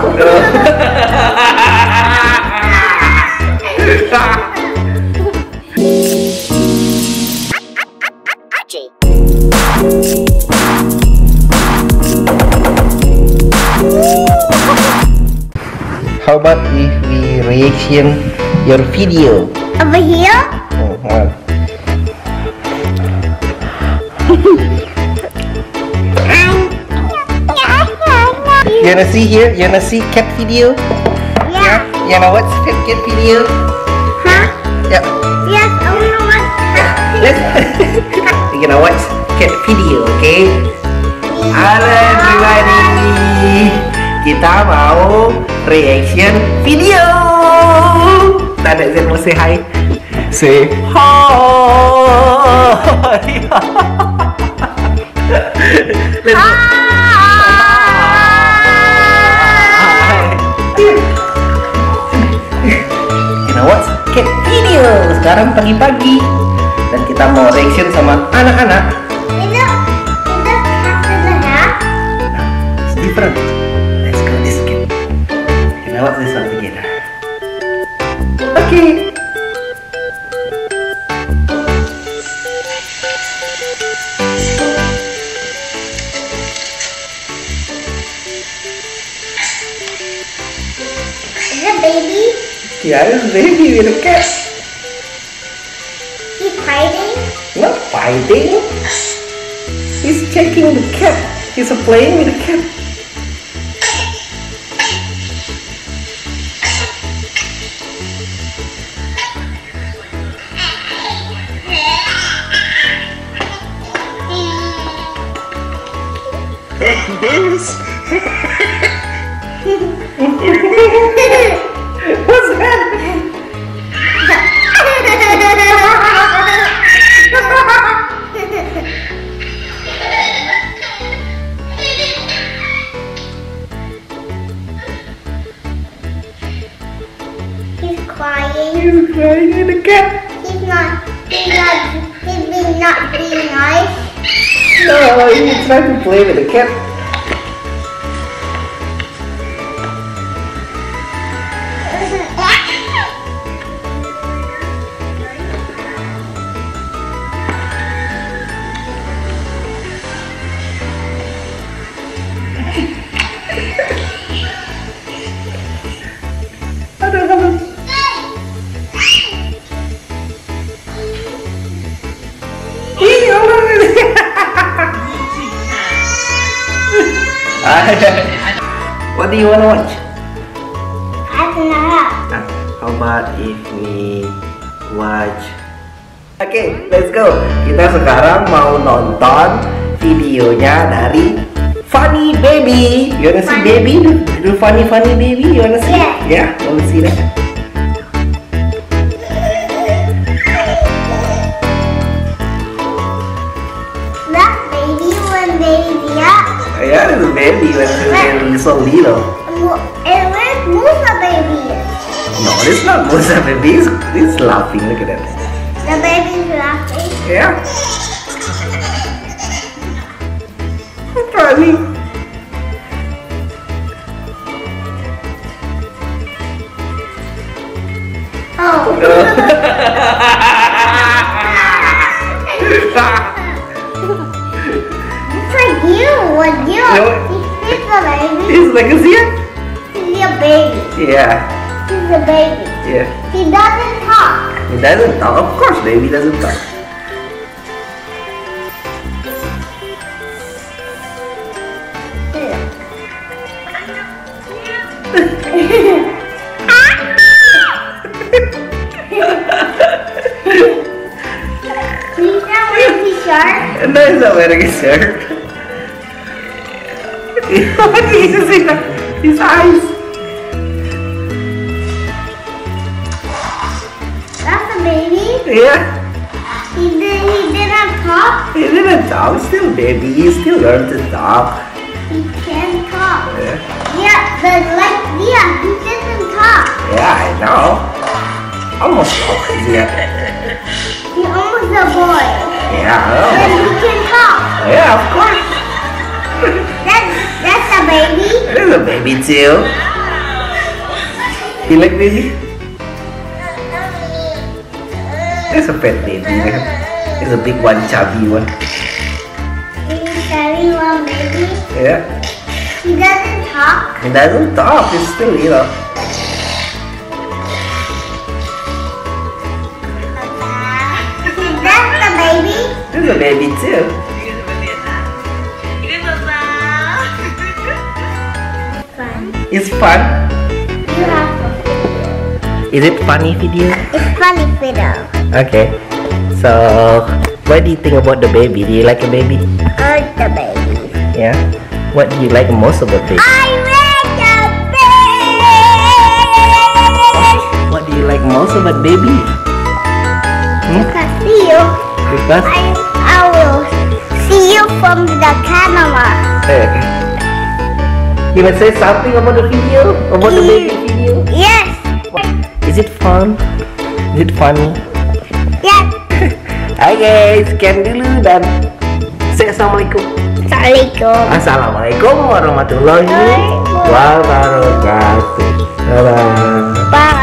How about if we reaction your video? Over here? You wanna see here? You wanna see cat video? Yeah. You wanna watch cat video? Huh? Yeah. Yes, I wanna watch that. Let's. We're gonna watch cat video, okay? Halo everybody, kita mau reaction video. Tanda Zen mau say hi. Say hi. Let's go. Kita watch cat video sekarang pagi-pagi dan kita mau reaction sama anak-anak. It's different. Let's go this game. Can I watch this one together? Okay. Is it baby? Yeah, it's baby with a cat. He's fighting? Not fighting. He's checking the cat. He's playing with the cat. What's that? He's crying. He's crying in the cat. He's not being nice. No, he's trying to play with the cat. What do you want to watch? I don't know. How about if we watch? Okay, let's go. Kita sekarang mau nonton videonya dari Funny Baby. You wanna see baby? Do funny baby? You wanna see? Yeah. Yeah, wanna see that? That baby when baby up. Yeah, it's a baby when it's so little. And where's Musa baby? No, it's not Musa baby. It's laughing. Look at that. The baby's laughing. Yeah. Funny. Oh. It's like you. What you? No. He's a baby. It's like a zebra. He's a baby. Yeah. He's a baby. Yeah. He doesn't talk. He doesn't talk. Of course, baby doesn't talk. He's not wearing his shirt. No, he's not wearing a shirt. His eyes. That's a baby. Yeah. He didn't talk. He didn't talk. Still baby. He still learned to talk. He can talk. Yeah. Yeah, he doesn't talk. Yeah, I know. Almost talk. Yeah. He's almost a boy. Yeah. And he can talk. Yeah, of course. That's a baby. There's a baby too. You like baby? It's a pet baby, man. It's a big one, chubby one. Chubby one, baby. Yeah. He doesn't talk. He doesn't talk. He's still, That's the baby. There's a baby too. Fun. It's fun. You have Is it funny video? It's funny video. Okay. So, what do you think about the baby? Do you like a baby? I like the baby. Yeah. What do you like most about baby? I like the baby. What do you like most about baby? Because see you. Because I will see you from the camera. okay. You want to say something about the video? About the baby video? Yes. Is it fun? Is it funny? Yes. Okay, sekian dulu dan say assalamualaikum. Assalamualaikum. Assalamualaikum warahmatullahi wabarakatuh. Bye. Bye.